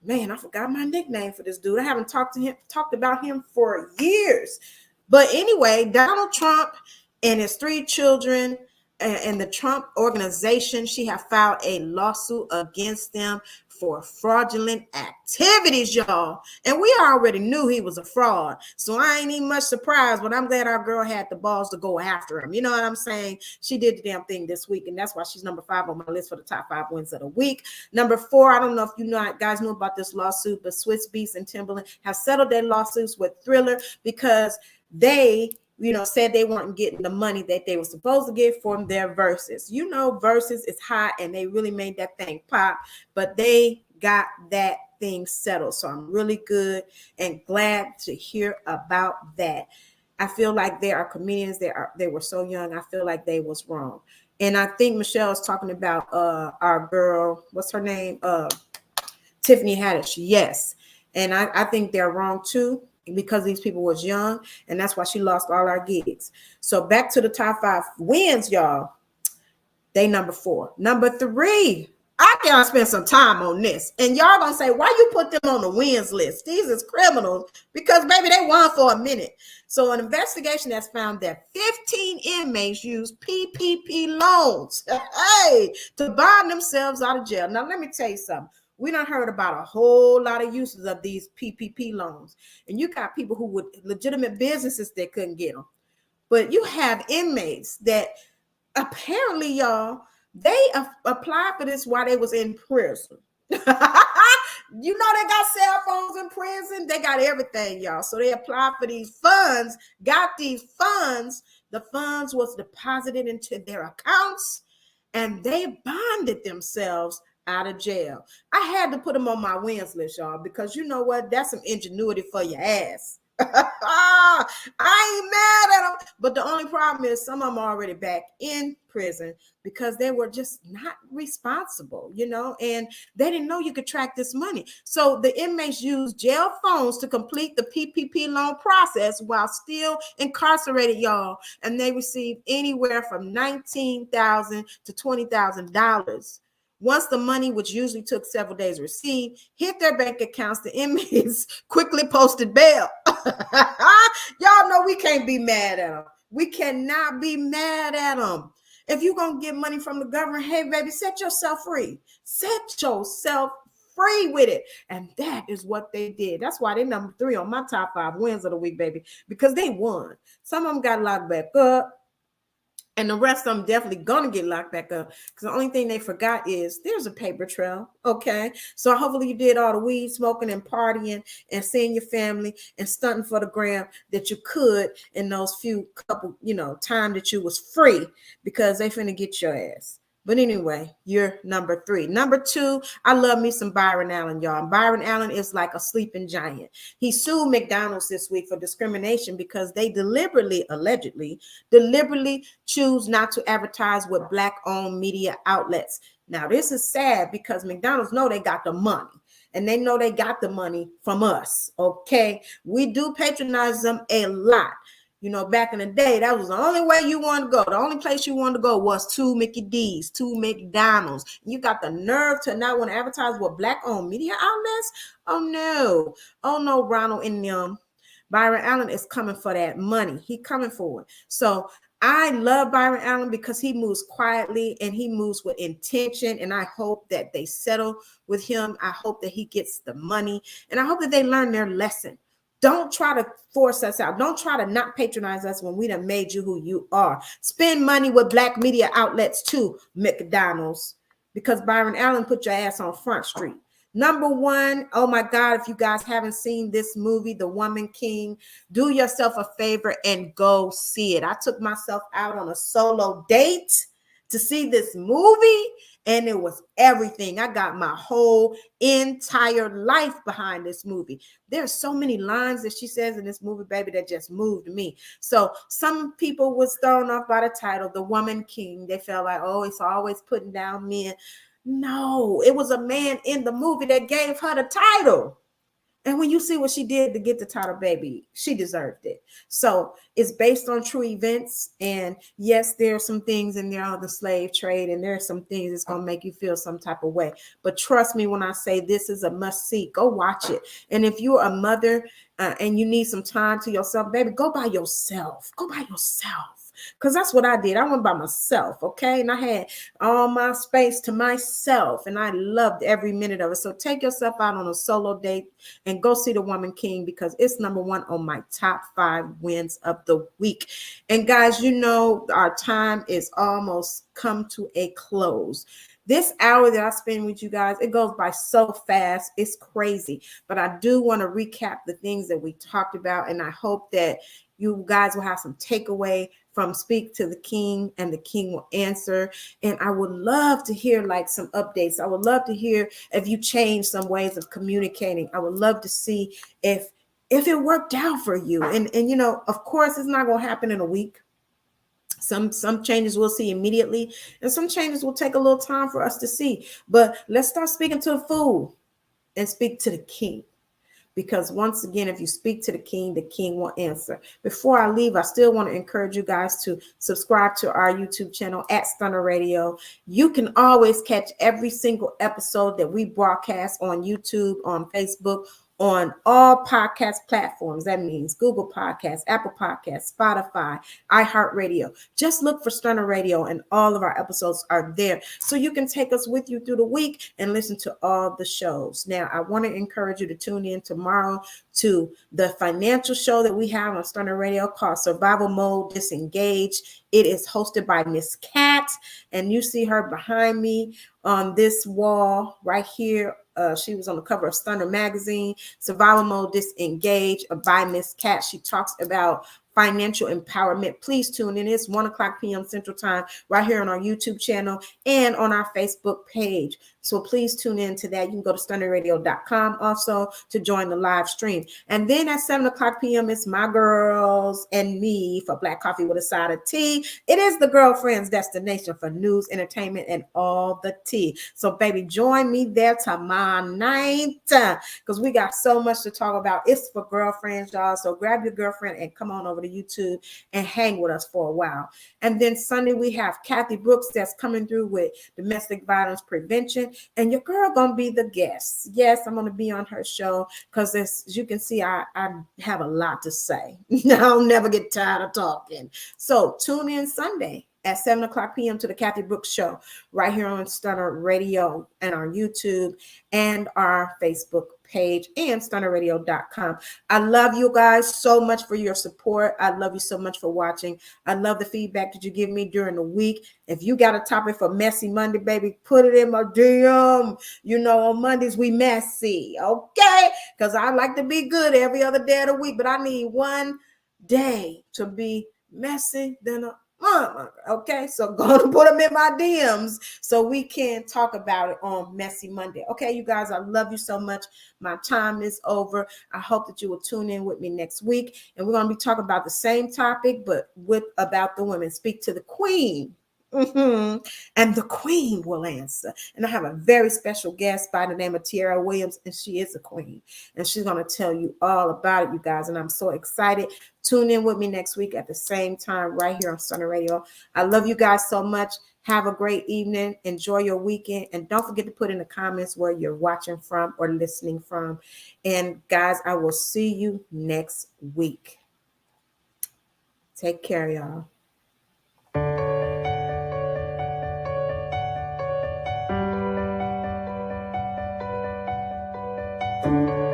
man, I forgot my nickname for this dude. I haven't talked about him for years. But anyway, Donald Trump and his 3 children and the Trump organization, she have filed a lawsuit against them for fraudulent activities, y'all. And we already knew he was a fraud. So I ain't even much surprised, but I'm glad our girl had the balls to go after him. You know what I'm saying? She did the damn thing this week, and that's why she's number 5 on my list for the top 5 wins of the week. Number 4, I don't know if you guys know about this lawsuit, but Swiss Beats and Timberland have settled their lawsuits with Thriller because they said they weren't getting the money that they were supposed to get from their verses. You know, verses is hot, and they really made that thing pop, but they got that thing settled. So I'm really good and glad to hear about that. I feel like there are comedians they were so young. I feel like they was wrong. And I think Michelle is talking about our girl, what's her name? Tiffany Haddish. Yes. And I think they're wrong too, because these people was young, and that's why she lost all our gigs. So back to the top 5 wins, y'all. They number 4. Number 3, I gotta spend some time on this. And y'all gonna say, why you put them on the wins list? These is criminals, because maybe they won for a minute. So an investigation has found that 15 inmates used PPP loans to bond themselves out of jail. Now let me tell you something. We done heard about a whole lot of uses of these PPP loans. And you got people who would legitimate businesses that couldn't get them. But you have inmates that apparently, y'all, they applied for this while they was in prison. You know, they got cell phones in prison. They got everything, y'all. So they applied for these funds, got these funds. The funds was deposited into their accounts, and they bonded themselves out of jail. I had to put them on my wins list, y'all, because you know what? That's some ingenuity for your ass. I ain't mad at them, but the only problem is some of them are already back in prison because they were just not responsible, you know, and they didn't know you could track this money. So the inmates used jail phones to complete the PPP loan process while still incarcerated, y'all, and they received anywhere from $19,000 to $20,000. Once the money, which usually took several days to receive, hit their bank accounts, the inmates quickly posted bail. Y'all know we can't be mad at them. We cannot be mad at them. If you're going to get money from the government, hey, baby, set yourself free. Set yourself free with it. And that is what they did. That's why they're number 3 on my top 5 wins of the week, baby, because they won. Some of them got locked back up. And the rest of them definitely gonna get locked back up because the only thing they forgot is there's a paper trail. Okay, so hopefully you did all the weed smoking and partying and seeing your family and stunting for the gram that you could in those few couple, time that you was free, because they finna get your ass. But anyway, you're number 3. Number 2, I love me some Byron Allen, y'all. Byron Allen is like a sleeping giant. He sued McDonald's this week for discrimination because they allegedly choose not to advertise with Black-owned media outlets. Now, this is sad because McDonald's know they got the money. And they know they got the money from us, okay? We do patronize them a lot. Back in the day, that was the only way you wanted to go. The only place you wanted to go was to Mickey D's, to McDonald's. You got the nerve to not want to advertise with Black-owned media outlets? Oh, no, Ronald and them. Byron Allen is coming for that money. He coming for it. So I love Byron Allen because he moves quietly and he moves with intention. And I hope that they settle with him. I hope that he gets the money. And I hope that they learn their lesson. Don't try to force us out. Don't try to not patronize us when we done made you who you are. Spend money with Black media outlets too, McDonald's, because Byron Allen put your ass on Front Street. Number 1, oh my God, if you guys haven't seen this movie, The Woman King, do yourself a favor and go see it. I took myself out on a solo date to see this movie, and it was everything. I got my whole entire life behind this movie. There's so many lines that she says in this movie, baby, that just moved me. So some people was thrown off by the title, The Woman King. They felt like, oh, it's always putting down men. No, it was a man in the movie that gave her the title. And when you see what she did to get the title, baby, she deserved it. So it's based on true events. And yes, there are some things in there on the slave trade, and there are some things that's going to make you feel some type of way. But trust me when I say this is a must see. Go watch it. And if you're a mother and you need some time to yourself, baby, go by yourself. Go by yourself. Because that's what I did. I went by myself, okay? And I had all my space to myself, and I loved every minute of it. So take yourself out on a solo date and go see The Woman King, because it's number 1 on my top 5 wins of the week. And guys, our time is almost come to a close. This hour that I spend with you guys, it goes by so fast. It's crazy. But I do want to recap the things that we talked about, and I hope that you guys will have some takeaway from Speak to the King, and the King will answer. And I would love to hear some updates. I would love to hear if you changed some ways of communicating. I would love to see if it worked out for you. And of course, it's not going to happen in a week. Some changes we'll see immediately, and some changes will take a little time for us to see. But let's start speaking to the fool and speak to the King. Because once again, if you speak to the King will answer. Before I leave, I still want to encourage you guys to subscribe to our YouTube channel at Stunner Radio. You can always catch every single episode that we broadcast on YouTube, on Facebook, on all podcast platforms. That means Google Podcasts, Apple Podcasts, Spotify, iHeartRadio. Just look for Stunner Radio, and all of our episodes are there. So you can take us with you through the week and listen to all the shows. Now, I want to encourage you to tune in tomorrow to the financial show that we have on Stunner Radio called Survival Mode Disengage. It is hosted by Miss Cat, and you see her behind me on this wall right here. She was on the cover of Stunner magazine. Survival Mode Disengage by Miss Cat. She talks about financial empowerment. Please tune in. It's 1:00 p.m. Central Time right here on our YouTube channel and on our Facebook page. So please tune in to that. You can go to stunnerradio.com also to join the live stream. And then at 7:00 p.m., it's my girls and me for Black Coffee with a Side of Tea. It is the girlfriend's destination for news, entertainment, and all the tea. So baby, join me there tomorrow night because we got so much to talk about. It's for girlfriends, y'all. So grab your girlfriend and come on over over to YouTube and hang with us for a while. And then Sunday, we have Kathy Brooks that's coming through with domestic violence prevention. And your girl gonna be the guest. Yes, I'm gonna be on her show because as you can see, I have a lot to say. I'll never get tired of talking. So tune in Sunday at 7 o'clock p.m. to the Kathy Brooks Show right here on Stunner Radio and our YouTube and our Facebook page and stunnerradio.com. I love you guys so much for your support. I love you so much for watching. I love the feedback that you give me during the week. If you got a topic for Messy Monday, baby, put it in my DM. You know, on Mondays we messy, okay? Because I like to be good every other day of the week, but I need one day to be messy than a okay, so go to put them in my DMs so we can talk about it on Messy Monday. Okay, you guys, I love you so much. My time is over. I hope that you will tune in with me next week, and we're going to be talking about the same topic, but with about the women. Speak to the queen. And the queen will answer. And I have a very special guest by the name of Tiara Williams, and she is a queen. And she's going to tell you all about it, you guys. And I'm so excited. Tune in with me next week at the same time right here on Stunner Radio. I love you guys so much. Have a great evening. Enjoy your weekend. And don't forget to put in the comments where you're watching from or listening from. And guys, I will see you next week. Take care, y'all. Thank you.